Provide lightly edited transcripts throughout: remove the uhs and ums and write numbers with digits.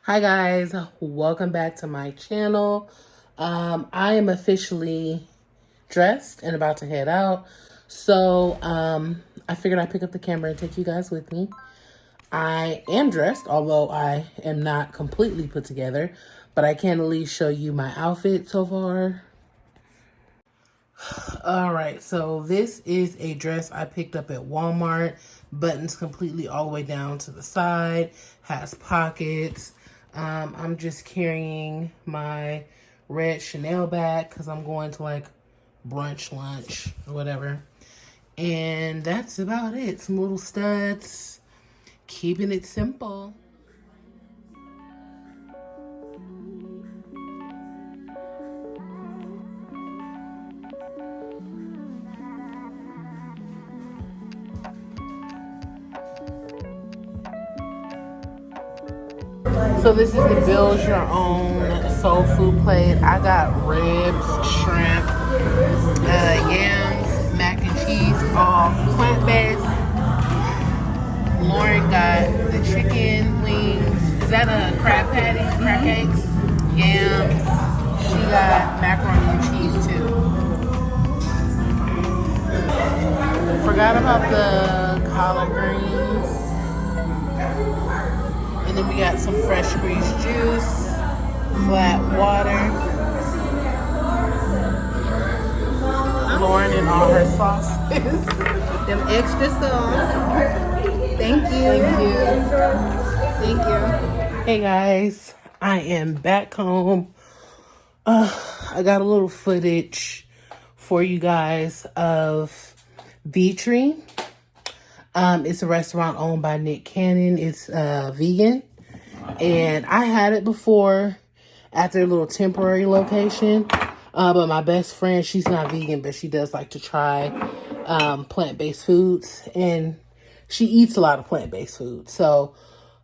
Hi guys, welcome back to my channel. I am officially dressed and about to head out. So I figured I'd pick up the camera and take you guys with me. I am dressed, although I am not completely put together, but I can at least show you my outfit so far. All right, so this is a dress I picked up at Walmart. Buttons completely all the way down to the side, has pockets. I'm just carrying my red Chanel bag because I'm going to like brunch, lunch, or whatever. And that's about it. Some little studs, keeping it simple. So this is the build your own soul food plate. I got ribs, shrimp, yams, mac and cheese, all plant-based. Lauren got the chicken wings. Is that a crab patty? Crab cakes? Yams. She got macaroni and cheese too. Forgot about the collard greens. And then we got some fresh squeezed juice, flat water. Lauren and all her sauces. Them extra sauce. Thank you. Thank you. Thank you. Hey guys, I am back home. I got a little footage for you guys of V-Tree. It's a restaurant owned by Nick Cannon. It's vegan. And I had it before at their little temporary location. But my best friend, she's not vegan, but she does like to try plant-based foods. And she eats a lot of plant-based food. So,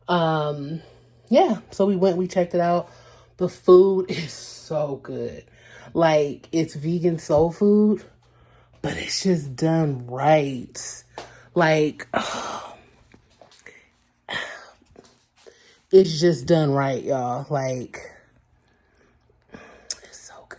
yeah. So we checked it out. The food is so good. Like, it's vegan soul food, but it's just done right. Like, it's just done right, y'all. Like, it's so good.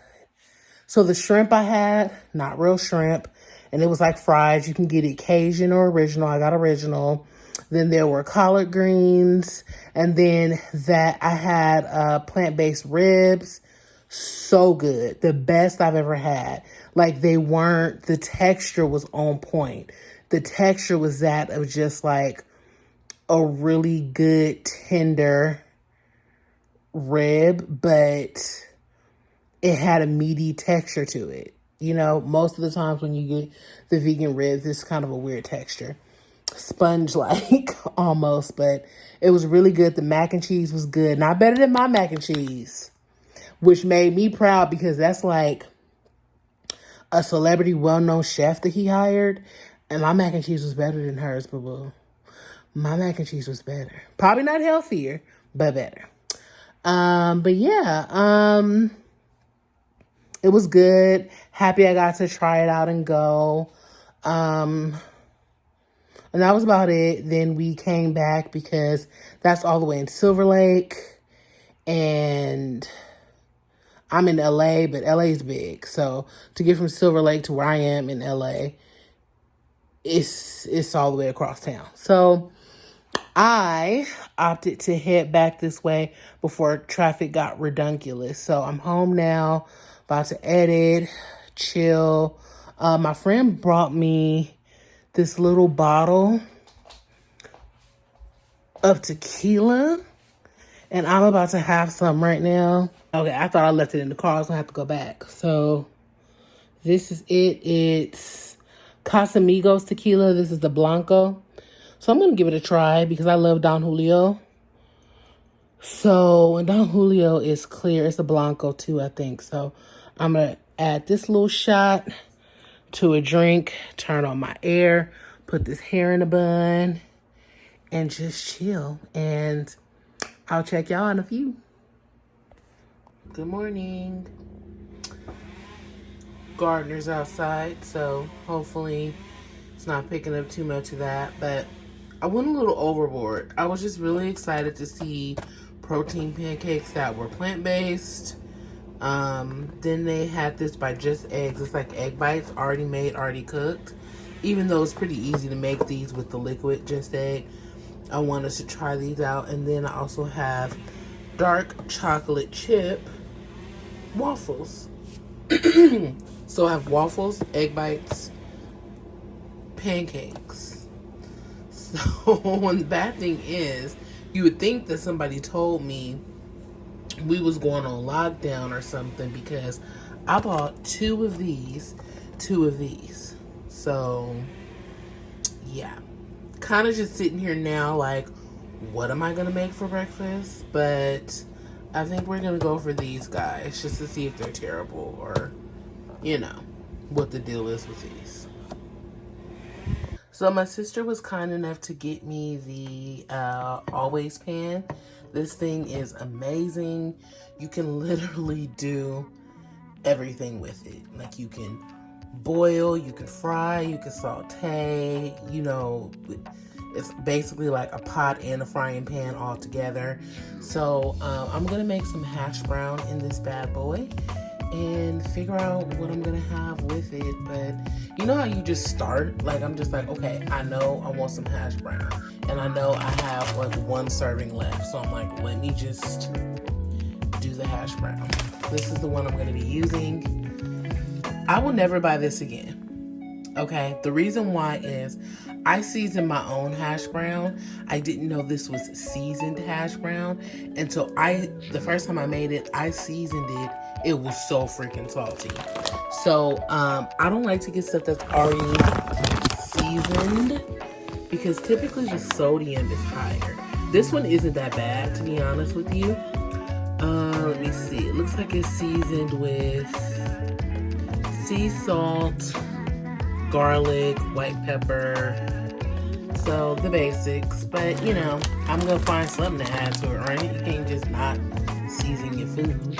So the shrimp I had, not real shrimp, and it was like fried. You can get it Cajun or original. I got original. Then there were collard greens, and then that I had plant-based ribs. So good. The best I've ever had. Like, they weren't, the texture was on point. The texture was that of just like a really good tender rib, but it had a meaty texture to it. You know, most of the times when you get the vegan ribs, it's kind of a weird texture. Sponge-like almost, but it was really good. The mac and cheese was good. Not better than my mac and cheese, which made me proud because that's like a celebrity well-known chef that he hired. And my mac and cheese was better than hers, boo-boo. My mac and cheese was better. Probably not healthier, but better. But yeah, it was good. Happy I got to try it out and go. And that was about it. Then we came back because that's all the way in Silver Lake. And I'm in LA, but LA is big. So to get from Silver Lake to where I am in LA, it's all the way across town. So I opted to head back this way before traffic got redunculous. So I'm home now, about to edit, chill. My friend brought me this little bottle of tequila, and I'm about to have some right now. Okay, I thought I left it in the car. I was gonna have to go back. So this is it. It's Casamigos tequila. This is the Blanco. So I'm going to give it a try because I love Don Julio. So, and Don Julio is clear. It's a Blanco too, I think. So I'm going to add this little shot to a drink, turn on my air, put this hair in a bun, and just chill. And I'll check y'all in a few. Good morning. Gardeners outside, so hopefully it's not picking up too much of that, but I went a little overboard. I was just really excited to see protein pancakes that were plant-based. Then they had this by Just Eggs. It's like egg bites, already made, already cooked. Even though it's pretty easy to make these with the liquid Just Egg, I want us to try these out. And then I also have dark chocolate chip waffles. So I have waffles, egg bites, pancakes. So the bad thing is, you would think that somebody told me we was going on lockdown or something, because I bought two of these. So yeah, kind of just sitting here now like, what am I gonna make for breakfast? But I think we're gonna go for these guys just to see if they're terrible, or what the deal is with these. So my sister was kind enough to get me the Always pan. This thing is amazing. You can literally do everything with it. Like, you can boil, you can fry, you can saute, it's basically like a pot and a frying pan all together. So I'm gonna make some hash brown in this bad boy and figure out what I'm gonna have with it. But you know how you just start? Like, I'm just like, okay, I know I want some hash brown, and I know I have like one serving left. So I'm like, let me just do the hash brown. This is the one I'm gonna be using. I will never buy this again. Okay, the reason why is I seasoned my own hash brown. I didn't know this was seasoned hash brown until the first time I made it, I seasoned it. It was so freaking salty. So I don't like to get stuff that's already seasoned, because typically the sodium is higher. This one isn't that bad, to be honest with you. Let me see. It looks like it's seasoned with sea salt, garlic, white pepper. So the basics. But I'm gonna find something to add to it, right? You can't just not season your food.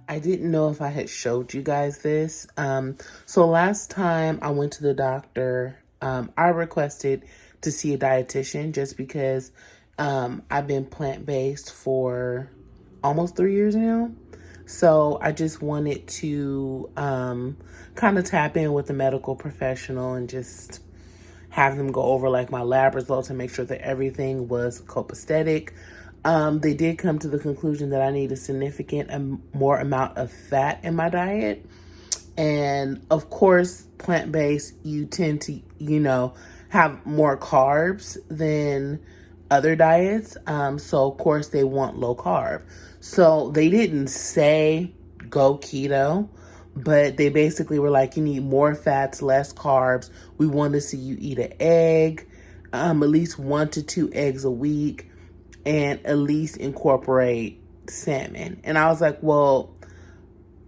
I didn't know if I had showed you guys this. So last time I went to the doctor, I requested to see a dietitian just because I've been plant-based for almost 3 years now. So I just wanted to kind of tap in with a medical professional and just have them go over like my lab results and make sure that everything was copacetic. They did come to the conclusion that I need a significant more amount of fat in my diet. And of course, plant-based, you tend to, have more carbs than other diets. So of course they want low carb. So they didn't say go keto, but they basically were like, you need more fats, less carbs. We want to see you eat an egg, at least 1 to 2 eggs a week, and at least incorporate salmon. And I was like, well,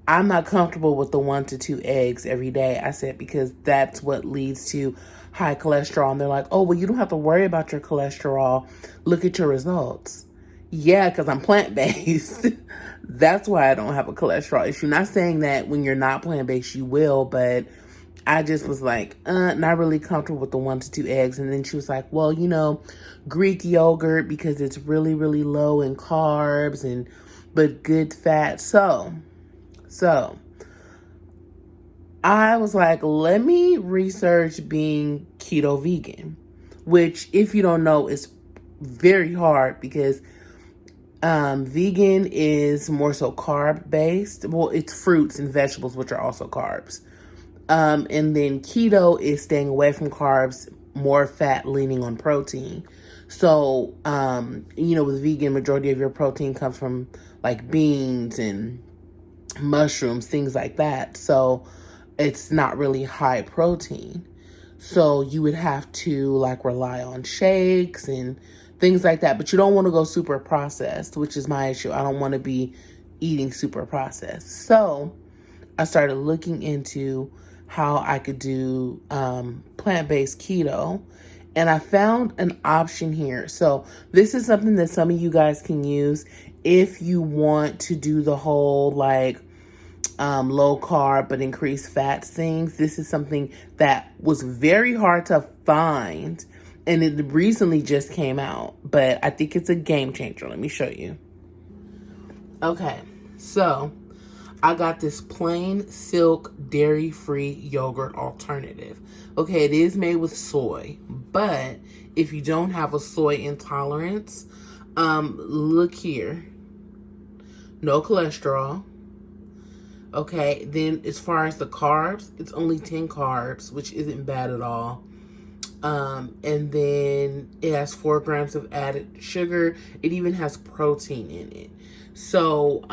I'm not comfortable with the 1 to 2 eggs every day. I said, because that's what leads to high cholesterol. And they're like, oh, well, you don't have to worry about your cholesterol. Look at your results. Yeah, because I'm plant-based. That's why I don't have a cholesterol issue. Not saying that when you're not plant-based, you will, but I just was like, not really comfortable with the 1 to 2 eggs. And then she was like, well, Greek yogurt, because it's really, really low in carbs but good fat. So I was like, let me research being keto vegan, which, if you don't know, is very hard because vegan is more so carb based. Well, it's fruits and vegetables, which are also carbs. And then keto is staying away from carbs, more fat, leaning on protein. So, with vegan, majority of your protein comes from like beans and mushrooms, things like that. So it's not really high protein. So you would have to like rely on shakes and things like that. But you don't want to go super processed, which is my issue. I don't want to be eating super processed. So I started looking into how I could do plant-based keto. And I found an option here. So this is something that some of you guys can use if you want to do the whole like low carb but increased fats things. This is something that was very hard to find, and it recently just came out, but I think it's a game changer. Let me show you. Okay, so I got this plain silk dairy-free yogurt alternative. Okay, it is made with soy, but if you don't have a soy intolerance, look here. No cholesterol. Okay, then as far as the carbs, it's only 10 carbs, which isn't bad at all. And then it has 4 grams of added sugar. It even has protein in it. So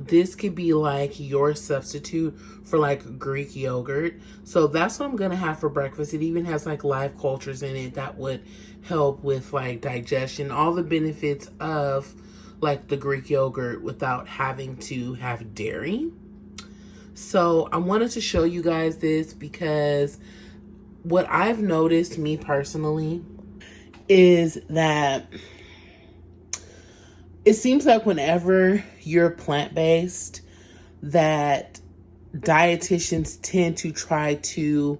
this could be like your substitute for like Greek yogurt. So that's what I'm gonna have for breakfast. It even has like live cultures in it that would help with like digestion, all the benefits of like the Greek yogurt without having to have dairy. So I wanted to show you guys this because what I've noticed, me personally, is that it seems like whenever you're plant-based, that dietitians tend to try to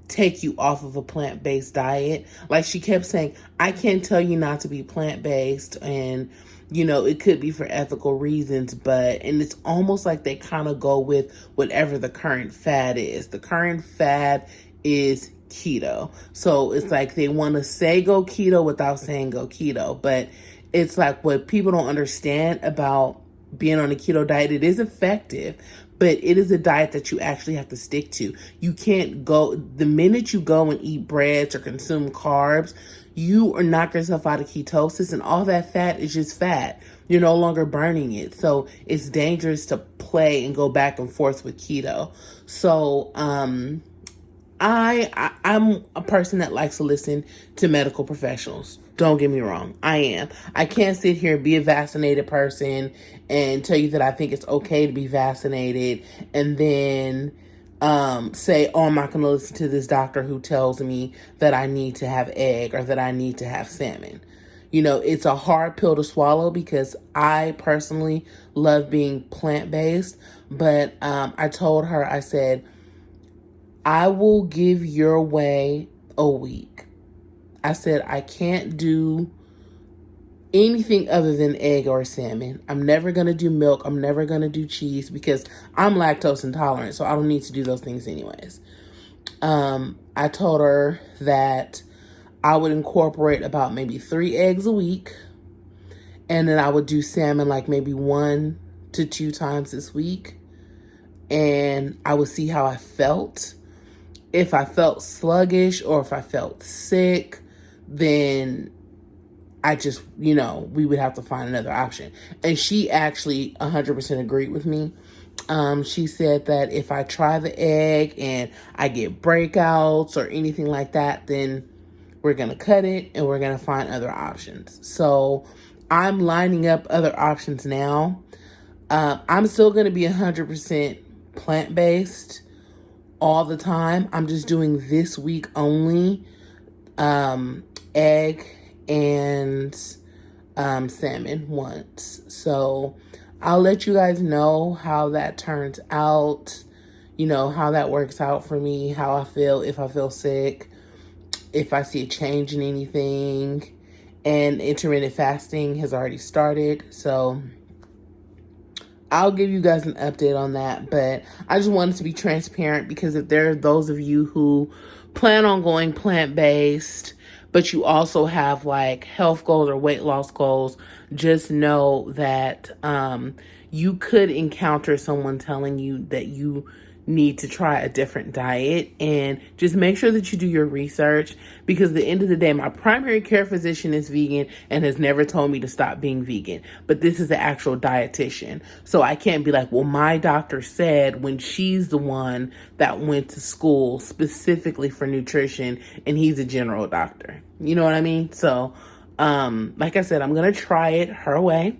take you off of a plant-based diet. Like she kept saying, I can't tell you not to be plant-based, and you know, it could be for ethical reasons, and it's almost like they kind of go with whatever the current fad is. The current fad is keto. So it's like they want to say go keto without saying go keto. But it's like what people don't understand about being on a keto diet, it is effective, but it is a diet that you actually have to stick to. You can't go, the minute you go and eat breads or consume carbs, you are knock yourself out of ketosis, and all that fat is just fat. You're no longer burning it. So it's dangerous to play and go back and forth with keto. So, I'm a person that likes to listen to medical professionals. Don't get me wrong. I am. I can't sit here and be a vaccinated person and tell you that I think it's okay to be vaccinated and then say, oh, I'm not going to listen to this doctor who tells me that I need to have egg or that I need to have salmon. You know, it's a hard pill to swallow because I personally love being plant-based. But I told her, I said, I will give your way a week. I said, I can't do anything other than egg or salmon. I'm never going to do milk. I'm never going to do cheese because I'm lactose intolerant. So I don't need to do those things anyways. I told her that I would incorporate about maybe 3 eggs a week. And then I would do salmon like maybe 1 to 2 times this week. And I would see how I felt. If I felt sluggish or if I felt sick, then I just, you know, we would have to find another option. And she actually 100% agreed with me. She said that if I try the egg and I get breakouts or anything like that, then we're going to cut it and we're going to find other options. So I'm lining up other options now. I'm still going to be 100% plant-based all the time. I'm just doing this week only egg and salmon once. So I'll let you guys know how that turns out, you know, how that works out for me, how I feel, if I feel sick, if I see a change in anything. And intermittent fasting has already started, so I'll give you guys an update on that. But I just wanted to be transparent because if there are those of you who plan on going plant-based, but you also have like health goals or weight loss goals, just know that you could encounter someone telling you that you need to try a different diet, and just make sure that you do your research, because at the end of the day, my primary care physician is vegan and has never told me to stop being vegan, but this is the actual dietitian. So I can't be like, well, my doctor said, when she's the one that went to school specifically for nutrition and he's a general doctor. You know what I mean? So like I said, I'm going to try it her way.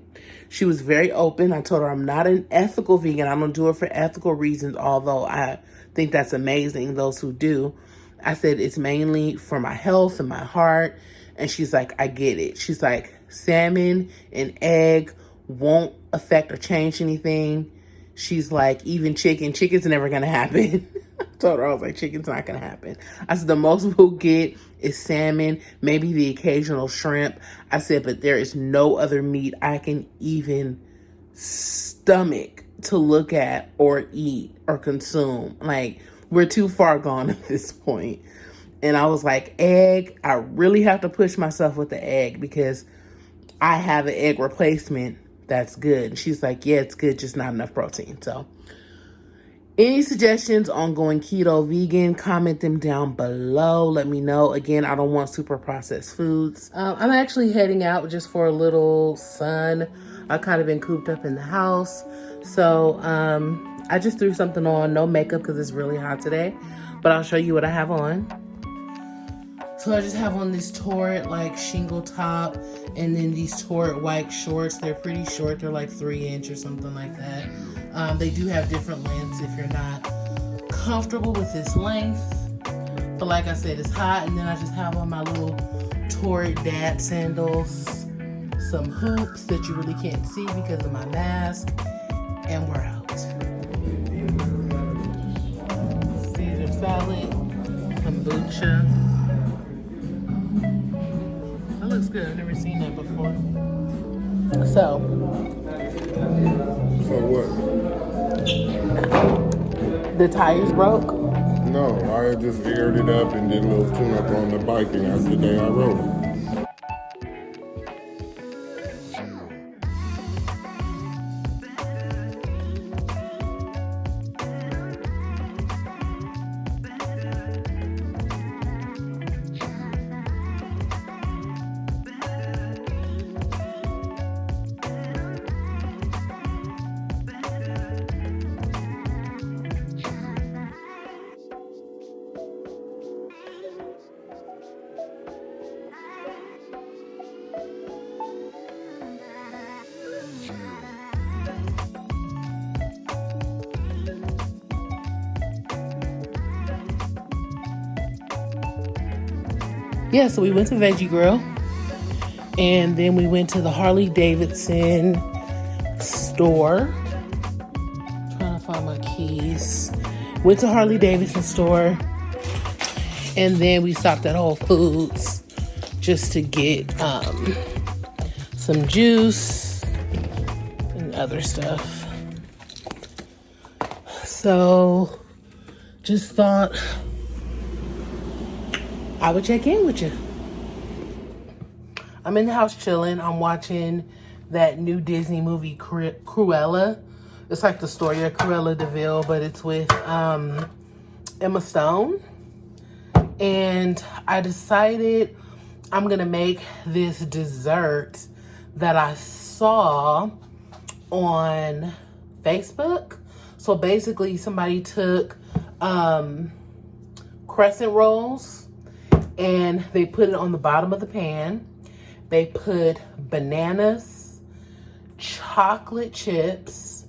She was very open. I told her I'm not an ethical vegan. I don't do it for ethical reasons, although I think that's amazing, those who do. I said, it's mainly for my health and my heart. And she's like, I get it. She's like, salmon and egg won't affect or change anything. She's like, even chicken's never going to happen. I told her, I was like, chicken's not going to happen. I said, the most we'll get is salmon, maybe the occasional shrimp. I said, but there is no other meat I can even stomach to look at or eat or consume. Like, we're too far gone at this point. And I was like, egg, I really have to push myself with the egg because I have an egg replacement that's good. And she's like, yeah, it's good, just not enough protein. So any suggestions on going keto, vegan, comment them down below. Let me know. Again, I don't want super processed foods. I'm actually heading out just for a little sun. I've kind of been cooped up in the house. So I just threw something on, no makeup because it's really hot today. But I'll show you what I have on. So I just have on this Torrid like shingle top and then these Torrid white shorts. They're pretty short. They're like 3-inch or something like that. They do have different lengths if you're not comfortable with this length. But like I said, it's hot. And then I just have on my little Torrid dad sandals, some hoops that you really can't see because of my mask. And we're out. Caesar salad, kombucha. That looks good. I've never seen that before. So what? The tires broke? No, I just aired it up and did a little tune-up on the bike, and that's the day I rode it. Yeah, so we went to Veggie Grill. And then we went to the Harley Davidson store. Trying to find my keys. Went to Harley Davidson store. And then we stopped at Whole Foods just to get some juice and other stuff. So just thought I would check in with you. I'm in the house chilling. I'm watching that new Disney movie, Cruella. It's like the story of Cruella de Vil, but it's with Emma Stone. And I decided I'm going to make this dessert that I saw on Facebook. So basically somebody took crescent rolls and they put it on the bottom of the pan. They put bananas, chocolate chips,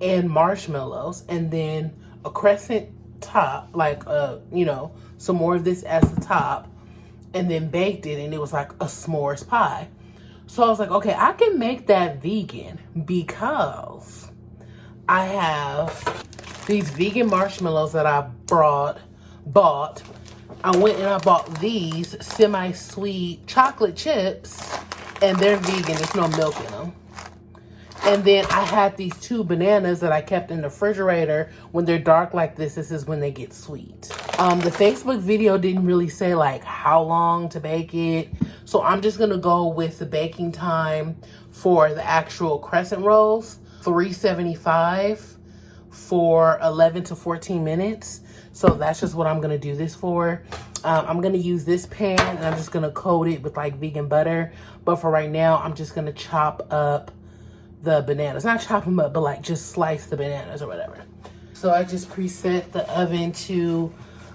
and marshmallows, and then a crescent top, like, some more of this as the top, and then baked it, and it was like a s'mores pie. So I was like, okay, I can make that vegan because I have these vegan marshmallows that I bought. I went and I bought these semi-sweet chocolate chips, and they're vegan. There's no milk in them. And then I had these 2 bananas that I kept in the refrigerator. When they're dark like this is when they get sweet. The Facebook video didn't really say like how long to bake it. So I'm just going to go with the baking time for the actual crescent rolls. 375 for 11 to 14 minutes. So that's just what I'm going to do this for. I'm going to use this pan and I'm just going to coat it with like vegan butter. But for right now, I'm just going to chop up the bananas. Not chop them up, but like just slice the bananas or whatever. So I just preset the oven to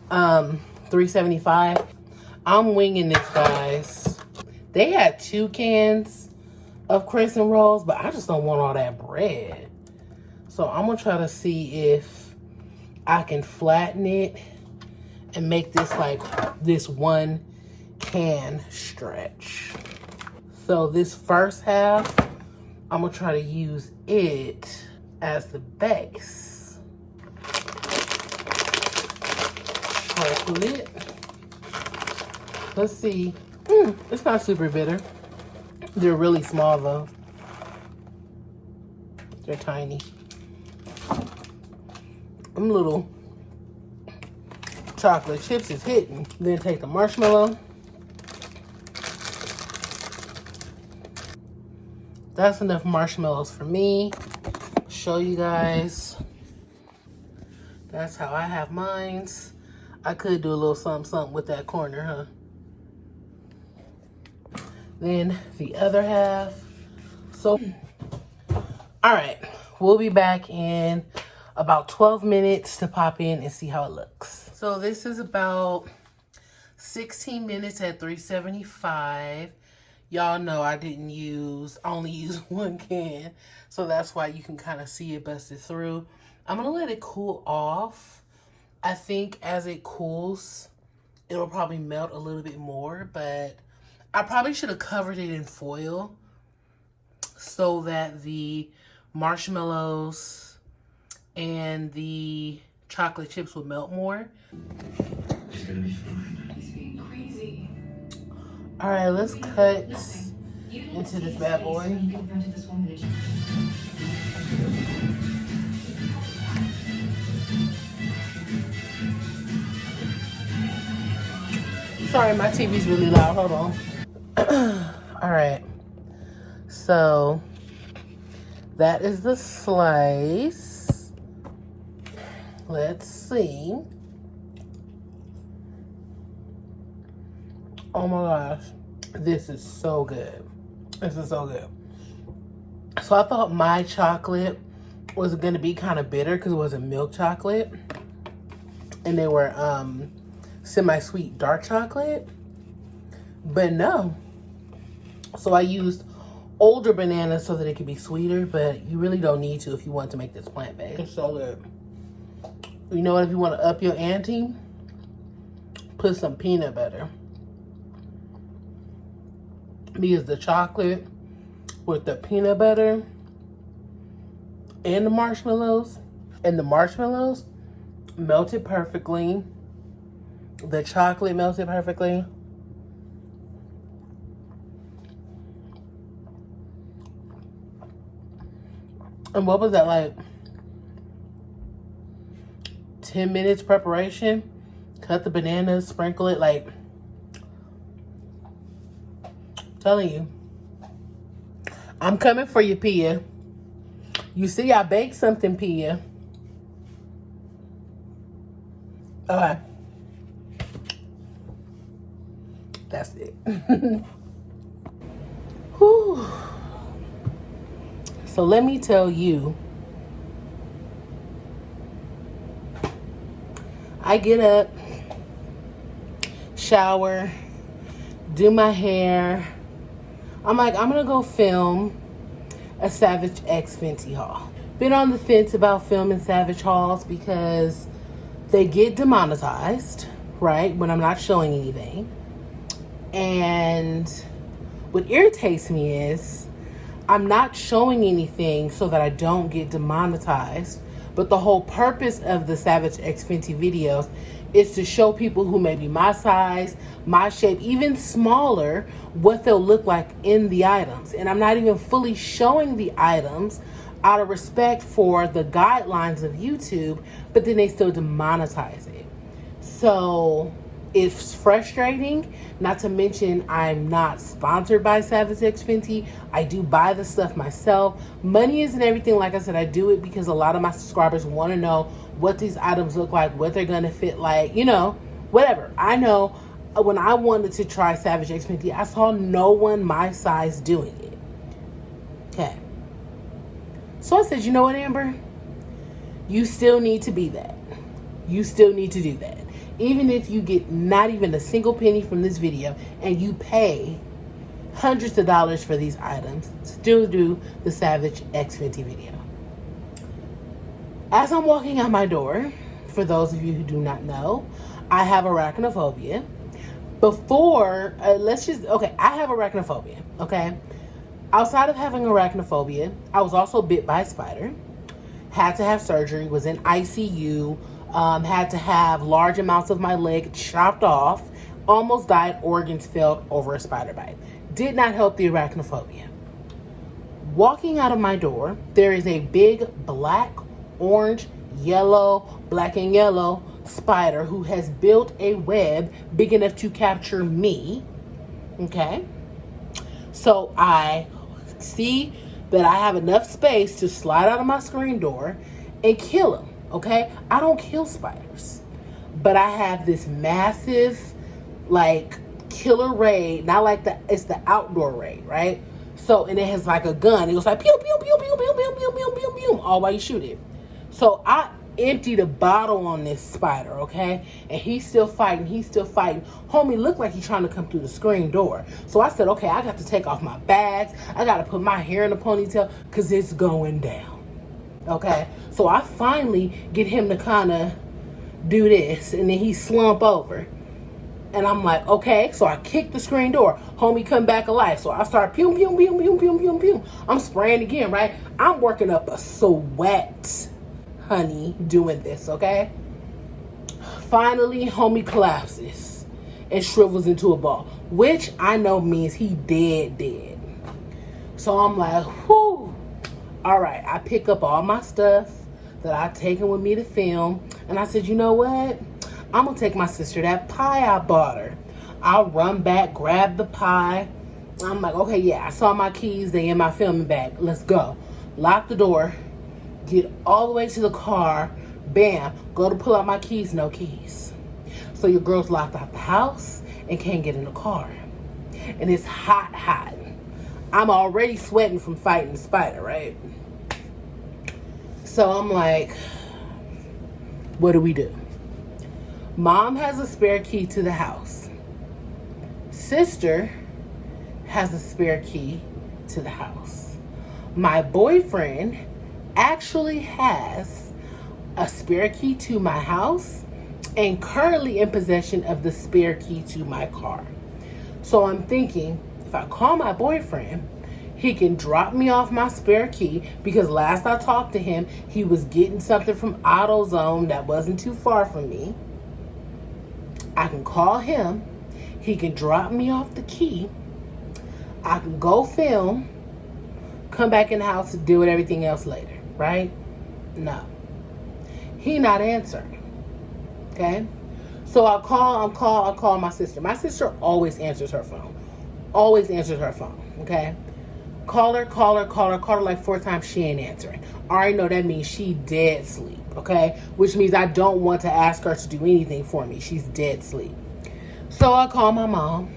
375. I'm winging this, guys. They had 2 cans of crescent rolls, but I just don't want all that bread. So I'm going to try to see if I can flatten it and make this like this one can stretch. So this first half, I'm gonna try to use it as the base. Sprinkle it. Let's see. It's not super bitter. They're really small though. They're tiny. Them little chocolate chips is hitting. Then take the marshmallow. That's enough marshmallows for me. Show you guys. That's how I have mines. I could do a little something with that corner, huh? Then the other half. So, all right. We'll be back in about 12 minutes to pop in and see how it looks. So this is about 16 minutes at 375. Y'all know I only use one can. So that's why you can kind of see it busted through. I'm going to let it cool off. I think as it cools, it'll probably melt a little bit more. But I probably should have covered it in foil so that the marshmallows and the chocolate chips will melt more. She's gonna be fine. He's being crazy. All right, let's cut into this bad boy. Sorry, my TV's really loud. Hold on. All right. So that is the slice. Let's see. Oh my gosh. This is so good. This is so good. So I thought my chocolate was going to be kind of bitter because it was a milk chocolate. And they were semi-sweet dark chocolate. But no. So I used older bananas so that it could be sweeter. But you really don't need to if you want to make this plant-based. It's so good. You know what? If you want to up your ante, put some peanut butter. Because the chocolate with the peanut butter and the marshmallows melted perfectly. The chocolate melted perfectly. And what was that, like 10 minutes preparation? Cut the bananas, sprinkle it, like, telling you. I'm coming for you, Pia. You see, I baked something, Pia. Okay. That's it. Whew. So let me tell you. I get up, shower, do my hair. I'm like, I'm gonna go film a Savage X Fenty haul. Been on the fence about filming Savage hauls because they get demonetized, right? When I'm not showing anything. And what irritates me is I'm not showing anything so that I don't get demonetized. But the whole purpose of the Savage X Fenty videos is to show people who may be my size, my shape, even smaller, what they'll look like in the items. And I'm not even fully showing the items out of respect for the guidelines of YouTube, but then they still demonetize it. So it's frustrating, not to mention I'm not sponsored by Savage X Fenty. I do buy the stuff myself. Money isn't everything. Like I said, I do it because a lot of my subscribers want to know what these items look like, what they're going to fit like, you know, whatever. I know when I wanted to try Savage X Fenty, I saw no one my size doing it. Okay. So I said, you know what, Amber? You still need to be that. You still need to do that. Even if you get not even a single penny from this video and you pay hundreds of dollars for these items, still do the Savage X Fenty video. As I'm walking out my door, for those of you who do not know, I have arachnophobia. I have arachnophobia, okay? Outside of having arachnophobia, I was also bit by a spider. Had to have surgery, was in ICU, had to have large amounts of my leg chopped off, almost died, organs failed over a spider bite. Did not help the arachnophobia. Walking out of my door, there is a big black, orange, yellow, black and yellow spider who has built a web big enough to capture me. Okay? So I see that I have enough space to slide out of my screen door and kill him. Okay? I don't kill spiders. But I have this massive, like, killer raid. Not like it's the outdoor raid, right? So, and it has like a gun. It goes like pew, pew, pew, pew, pew, pew, pew, pew, pew, pew, all while you shoot it. So I emptied a bottle on this spider, okay? And he's still fighting. Homie looked like he's trying to come through the screen door. So I said, okay, I got to take off my bags. I got to put my hair in a ponytail because it's going down, okay? So I finally get him to kind of do this, and then he slump over. And I'm like, okay. So I kick the screen door. Homie come back alive. So I start pew, pew, pew, pew, pew, pew, pew. I'm spraying again, right? I'm working up a sweat, honey, doing this, okay? Finally, homie collapses and shrivels into a ball, which I know means he dead. So I'm like, whew. All right, I pick up all my stuff that I've taken with me to film. And I said, you know what? I'm going to take my sister that pie I bought her. I'll run back, grab the pie. I'm like, okay, yeah, I saw my keys. They in my filming bag. Let's go. Lock the door. Get all the way to the car. Bam. Go to pull out my keys. No keys. So your girl's locked out the house and can't get in the car. And it's hot. I'm already sweating from fighting the spider, right? So I'm like, what do we do? Mom has a spare key to the house. Sister has a spare key to the house. My boyfriend actually has a spare key to my house and currently in possession of the spare key to my car. So I'm thinking, if I call my boyfriend, he can drop me off my spare key, because last I talked to him, he was getting something from AutoZone that wasn't too far from me. I can call him. He can drop me off the key. I can go film, come back in the house to deal with everything else later, right? No. He not answering. Okay? So I call my sister. My sister always answers her phone. Okay? Call her like 4 times. She ain't answering. I already know that means she dead sleep, okay? Which means I don't want to ask her to do anything for me. She's dead sleep. So I call my mom.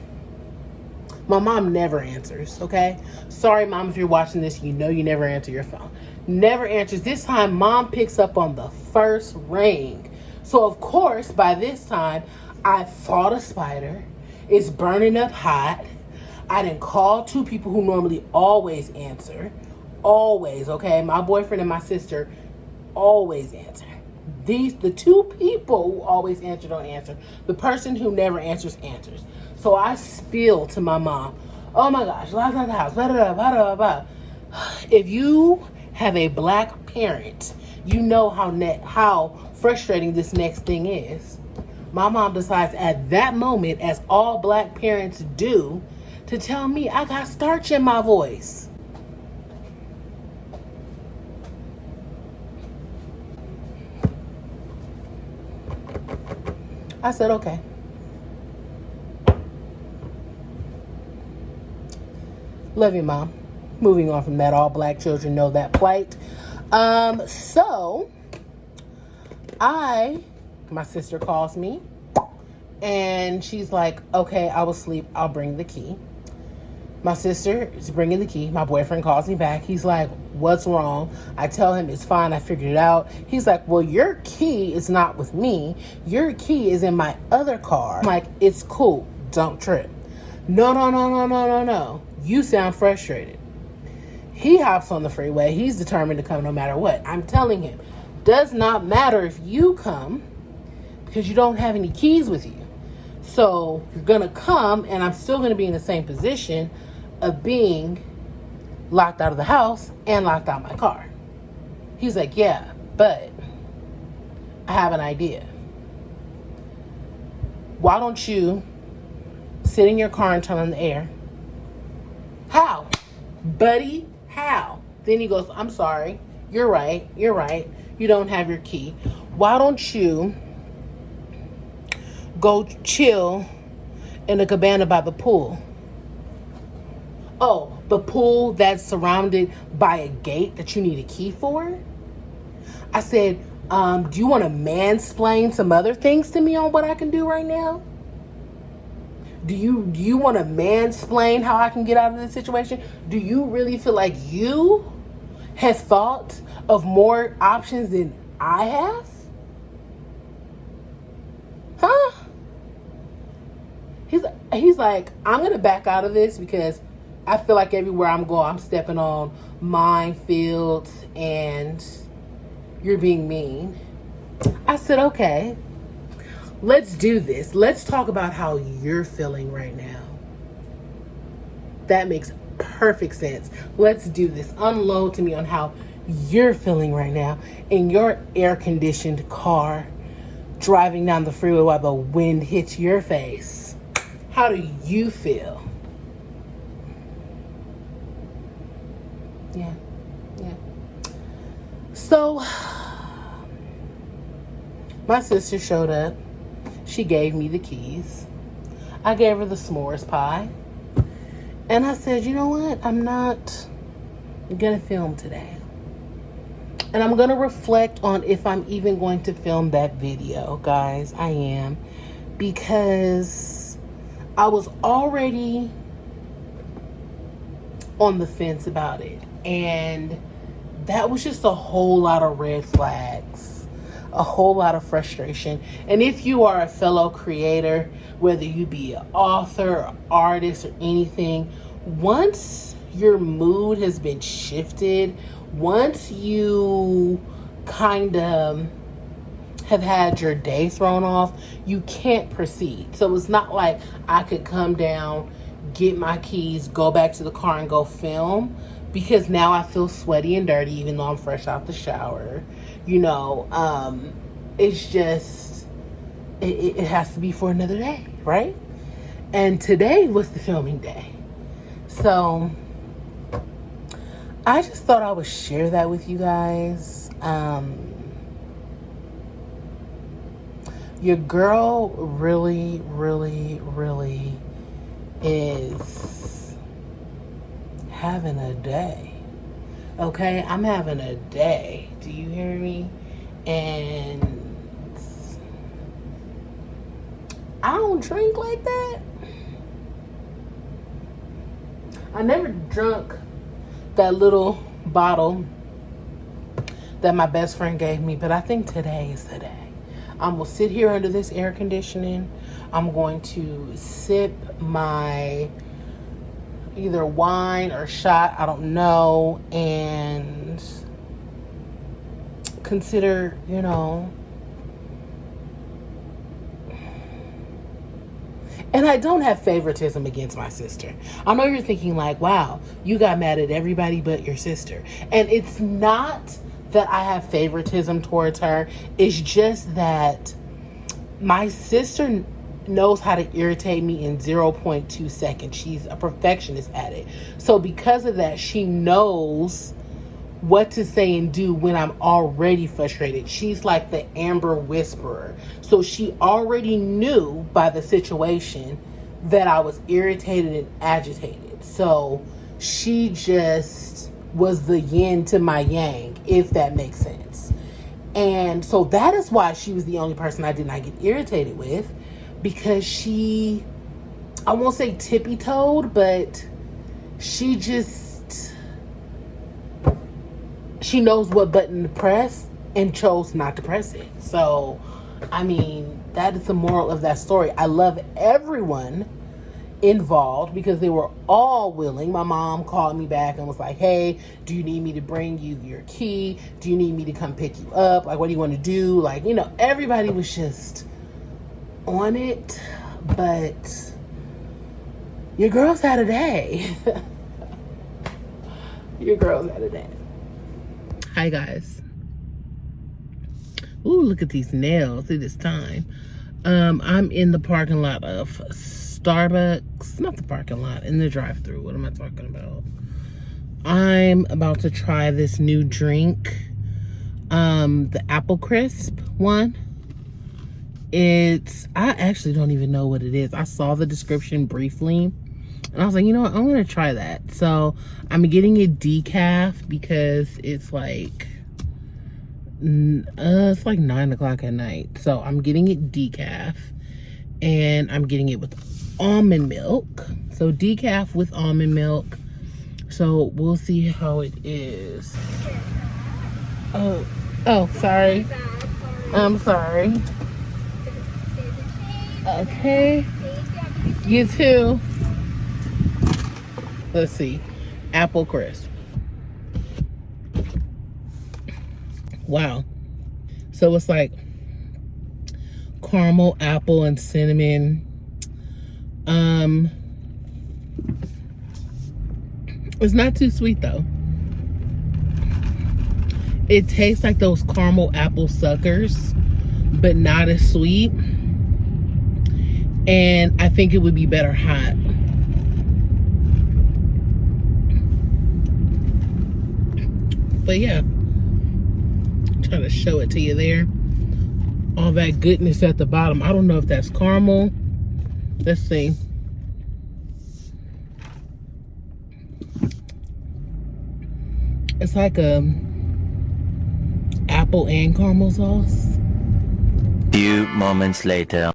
My mom never answers, okay? Sorry, Mom, if you're watching this, you know you never answer your phone. Never answers. This time, Mom picks up on the first ring. So, of course, by this time, I fought a spider. It's burning up hot. I didn't call 2 people who normally always answer. Always, okay? My boyfriend and my sister always answer. The 2 people who always answer don't answer. The person who never answers, answers. So I spill to my mom, oh my gosh, locked out the house, blah, blah, blah, blah, blah. If you have a black parent, you know how frustrating this next thing is. My mom decides at that moment, as all black parents do, to tell me I got starch in my voice. I said, okay. Love you, Mom. Moving on from that, all black children know that plight. So, my sister calls me, and she's like, okay, I will sleep. I'll bring the key. My sister is bringing the key. My boyfriend calls me back. He's like, what's wrong? I tell him it's fine. I figured it out. He's like, well, your key is not with me. Your key is in my other car. I'm like, it's cool. Don't trip. No. You sound frustrated. He hops on the freeway. He's determined to come no matter what. I'm telling him, does not matter if you come, because you don't have any keys with you. So you're going to come, and I'm still going to be in the same position of being locked out of the house and locked out of my car. He's like, yeah, but I have an idea. Why don't you sit in your car and turn on the air? How? Buddy, how? Then he goes, I'm sorry. You're right. You don't have your key. Why don't you go chill in a cabana by the pool? Oh, the pool that's surrounded by a gate that you need a key for? I said, do you want to mansplain some other things to me on what I can do right now? Do you want to mansplain how I can get out of this situation? Do you really feel like you have thought of more options than I have? Huh? He's like, I'm going to back out of this because I feel like everywhere I'm going, I'm stepping on minefields and you're being mean. I said, okay, let's do this. Let's talk about how you're feeling right now. That makes perfect sense. Let's do this. Unload to me on how you're feeling right now in your air-conditioned car driving down the freeway while the wind hits your face. How do you feel? Yeah. So, my sister showed up. She gave me the keys. I gave her the s'mores pie. And I said, you know what? I'm not going to film today. And I'm going to reflect on if I'm even going to film that video, guys. I am. Because I was already on the fence about it. And that was just a whole lot of red flags. A whole lot of frustration. And if you are a fellow creator, whether you be an author, or artist, or anything, once your mood has been shifted, once you kind of have had your day thrown off, you can't proceed. So it's not like I could come down, get my keys, go back to the car and go film, because now I feel sweaty and dirty even though I'm fresh out the shower. It's just, it has to be for another day, right? And today was the filming day. So I just thought I would share that with you guys. Your girl really, really, really is having a day. Okay? I'm having a day. Do you hear me? And I don't drink like that. I never drunk that little bottle that my best friend gave me, but I think today is the day. I'm going to sit here under this air conditioning. I'm going to sip my either wine or shot, I don't know, and consider, and I don't have favoritism against my sister. I know you're thinking like, wow, you got mad at everybody but your sister. And it's not that I have favoritism towards her. It's just that my sister knows how to irritate me in 0.2 seconds. She's a perfectionist at it. So because of that, she knows what to say and do when I'm already frustrated. She's like the Amber Whisperer. So she already knew by the situation that I was irritated and agitated. So she just was the yin to my yang, if that makes sense. And so that is why she was the only person I did not get irritated with, because she, I won't say tippy-toed, but she knows what button to press and chose not to press it. So, I mean, that is the moral of that story. I love everyone involved because they were all willing. My mom called me back and was like, hey, do you need me to bring you your key? Do you need me to come pick you up? Like, what do you want to do? Like, everybody was just on it, but your girl's had a day. Your girl's had a day. Hi guys. Ooh, look at these nails. It is time. I'm in the parking lot of Starbucks. Not the parking lot, in the drive-thru. What am I talking about? I'm about to try this new drink. The apple crisp one. I actually don't even know what it is. I saw the description briefly and I was like, you know what, I'm gonna try that. So I'm getting it decaf because it's like 9 o'clock at night. So I'm getting it decaf and I'm getting it with almond milk. So decaf with almond milk. So we'll see how it is. Oh, sorry. I'm sorry. Okay. You too. Let's see. Apple crisp. Wow. So it's like caramel, apple, and cinnamon. It's not too sweet though. It tastes like those caramel apple suckers, but not as sweet. And I think it would be better hot. But yeah, I'm trying to show it to you there. All that goodness at the bottom. I don't know if that's caramel. Let's see. It's like a apple and caramel sauce. Few moments later.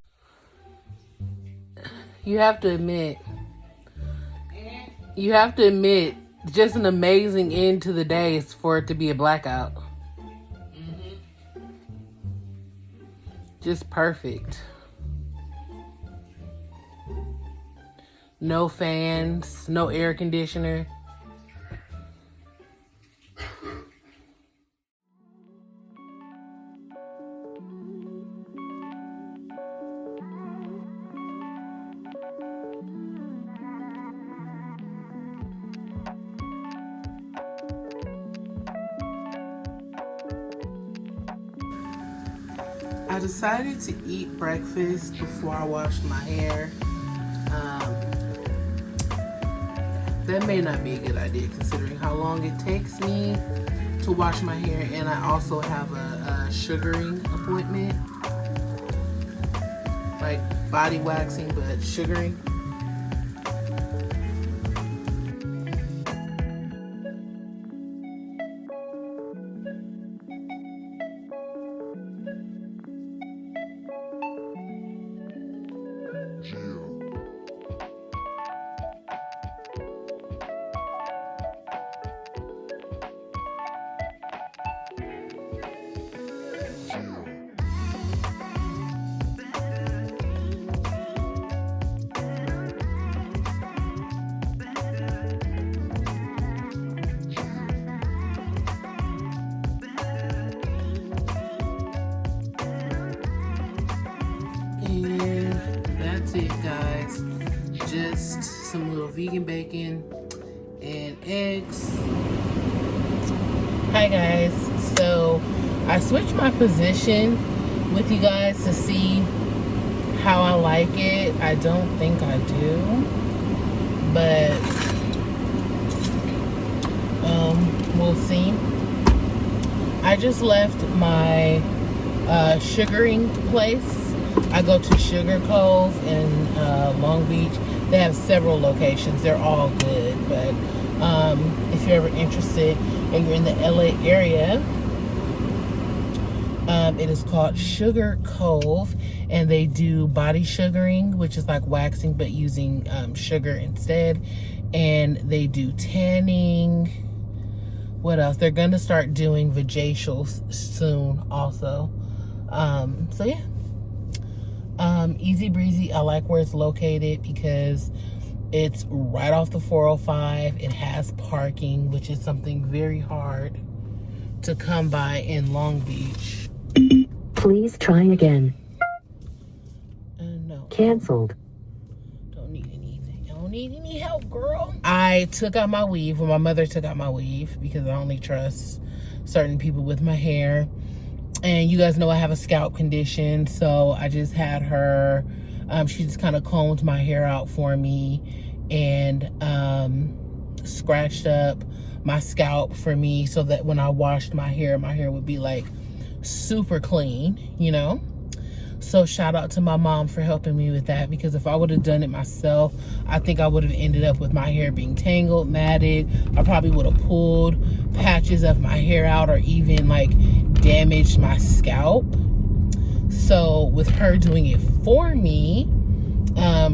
You have to admit, just an amazing end to the day is for it to be a blackout. Just perfect. No fans, no air conditioner. I decided to eat breakfast before I washed my hair. That may not be a good idea considering how long it takes me to wash my hair, and I also have a sugaring appointment. Like body waxing, but sugaring. That's it, guys. Just some little vegan bacon and eggs. Hi guys, so I switched my position with you guys to see how I like it. I don't think I do, but we'll see. I just left my sugaring place. I go to Sugar Cove in Long Beach. They have several locations. They're all good, but if you're ever interested and you're in the LA area, it is called Sugar Cove, and they do body sugaring, which is like waxing but using sugar instead, and they do tanning. What else? They're gonna start doing vajacials soon also. So yeah, easy breezy. I like where it's located because it's right off the 405. It has parking, which is something very hard to come by in Long Beach. Please try again. canceled. Don't need anything. I don't need any help, girl. I took out my weave. Well, my mother took out my weave because I only trust certain people with my hair. And you guys know I have a scalp condition, so I just had her, she just kind of combed my hair out for me and scratched up my scalp for me so that when I washed my hair would be like super clean, you know? So shout out to my mom for helping me with that, because if I would have done it myself, I think I would have ended up with my hair being tangled, matted. I probably would have pulled patches of my hair out or even like damaged my scalp. So with her doing it for me,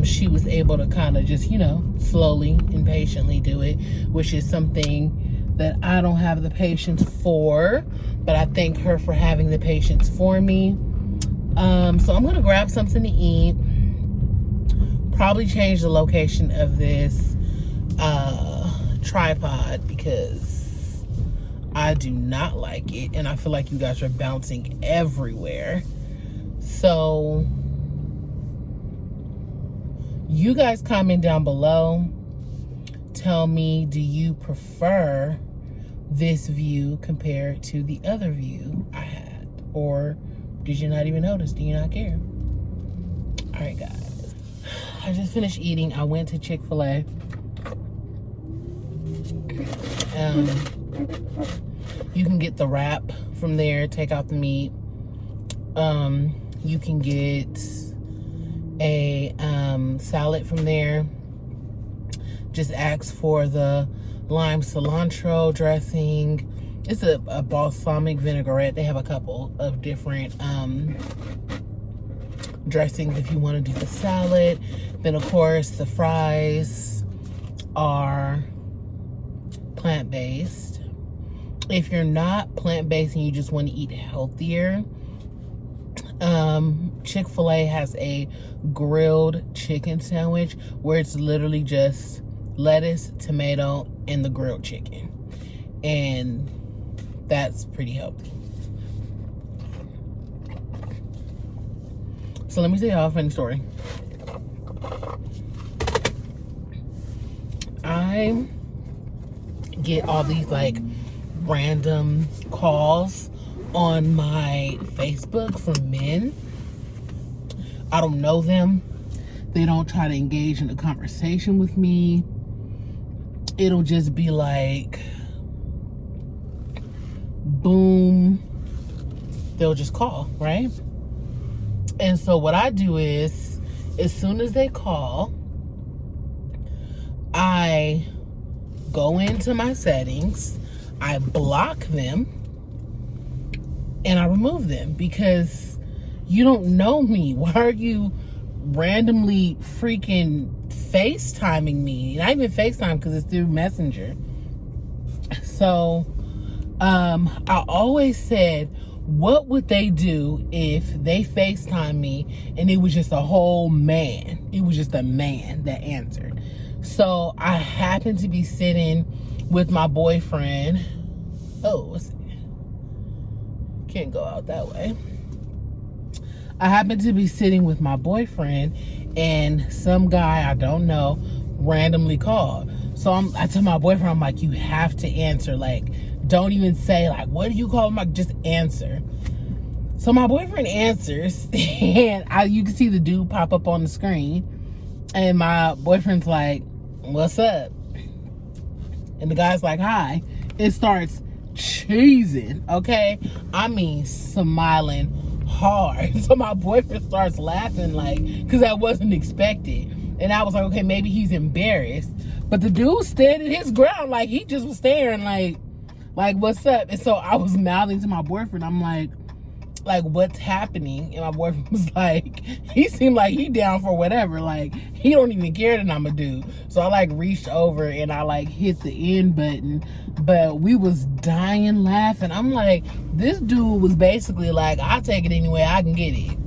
she was able to kind of just, you know, slowly and patiently do it, which is something that I don't have the patience for, but I thank her for having the patience for me. So I'm gonna grab something to eat, probably change the location of this tripod because I do not like it and I feel like you guys are bouncing everywhere. So you guys comment down below, tell me, do you prefer this view compared to the other view I had, or did you not even notice? Do you not care? All right, guys. I just finished eating. I went to Chick-fil-A. You can get the wrap from there. Take out the meat. You can get a salad from there. Just ask for the lime cilantro dressing. It's a balsamic vinaigrette. They have a couple of different dressings if you want to do the salad. Then, of course, the fries are plant-based. If you're not plant-based and you just want to eat healthier, Chick-fil-A has a grilled chicken sandwich where it's literally just lettuce, tomato, and the grilled chicken. And that's pretty healthy. So let me tell y'all a funny story. I get all these like random calls on my Facebook from men. I don't know them. They don't try to engage in a conversation with me. It'll just be like, boom, they'll just call, right? And so what I do is, as soon as they call, I go into my settings, I block them, and I remove them, because you don't know me. Why are you randomly freaking FaceTiming me? Not even FaceTime, because it's through Messenger. So I always said, what would they do if they FaceTime me and it was just a whole man? It was just a man that answered. So I happened to be sitting with my boyfriend. Oh, can't go out that way. I happened to be sitting with my boyfriend and some guy I don't know randomly called. So I tell my boyfriend, I'm like, you have to answer. Like, don't even say like, what do you call him? Like, just answer. So my boyfriend answers, and you can see the dude pop up on the screen, and my boyfriend's like, what's up? And the guy's like, hi. It starts cheesing, okay? I mean, smiling hard. So my boyfriend starts laughing, like, because that wasn't expected. And I was like, okay, maybe he's embarrassed. But the dude standing his ground, like, he just was staring, like, what's up? And so I was mouthing to my boyfriend. I'm like, what's happening? And my boyfriend was like, he seemed like he down for whatever. Like, he don't even care that I'm a dude. So I like reached over and I like hit the end button. But we was dying laughing. I'm like, this dude was basically like, I'll take it any way I can get it.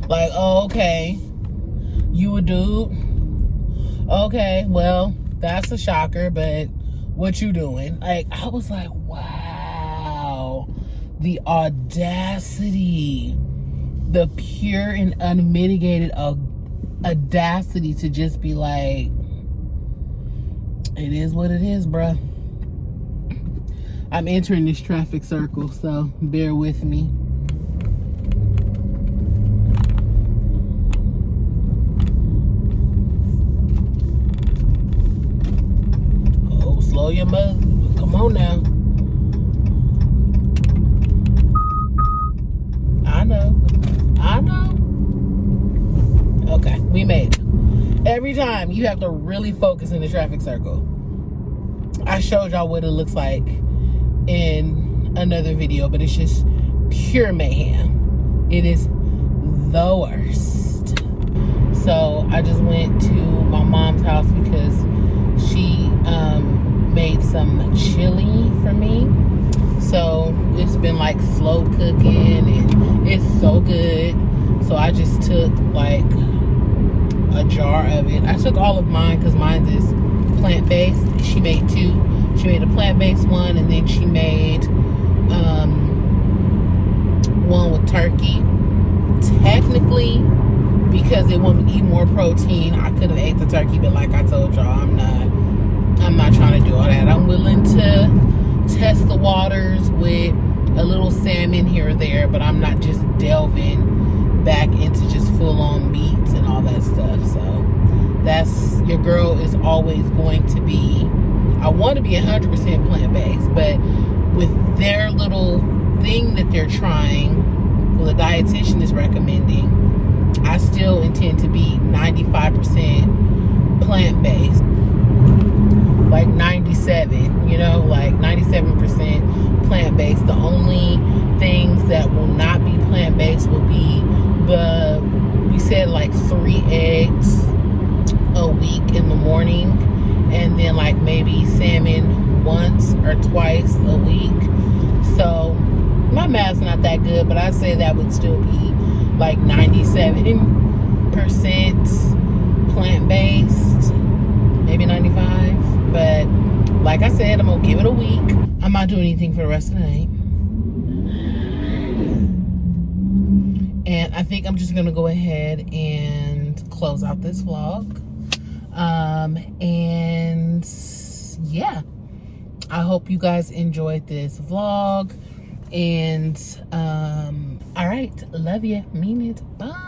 Like, oh, okay. You a dude? Okay, well, that's a shocker, but what you doing? Like, I was like, wow, the audacity the pure and unmitigated audacity to just be like, it is what it is, bruh. I'm entering this traffic circle, so bear with me. Oh, slow your mother. Come on now. I know. Okay, we made it. Every time you have to really focus in the traffic circle. I showed y'all what it looks like in another video, but it's just pure mayhem. It is the worst. So I just went to my mom's house because she made some chili for me. So it's been like slow cooking and it's so good. So I just took like a jar of it. I took all of mine because mine is plant-based. She made two. She made a plant-based one, and then she made one with turkey. Technically, because it wanted me to eat more protein, I could have ate the turkey, but like I told y'all, I'm not trying to do all that. I'm willing to test the waters with a little salmon here or there, but I'm not just delving back into just full-on meats and all that stuff. So that's, your girl is always going to be, I want to be 100% plant-based, but with their little thing that they're trying, well, the dietitian is recommending, I still intend to be 95% plant-based, like 97, you know, like 97% plant-based. The only things that will not be plant-based will be we said like 3 eggs a week in the morning, and then like maybe salmon once or twice a week. So my math's not that good, but I'd say that would still be like 97% plant-based, maybe 95. But like I said, I'm gonna give it a week. I'm not doing anything for the rest of the night. And I think I'm just gonna go ahead and close out this vlog. And yeah, I hope you guys enjoyed this vlog. And all right, love you, mean it, bye.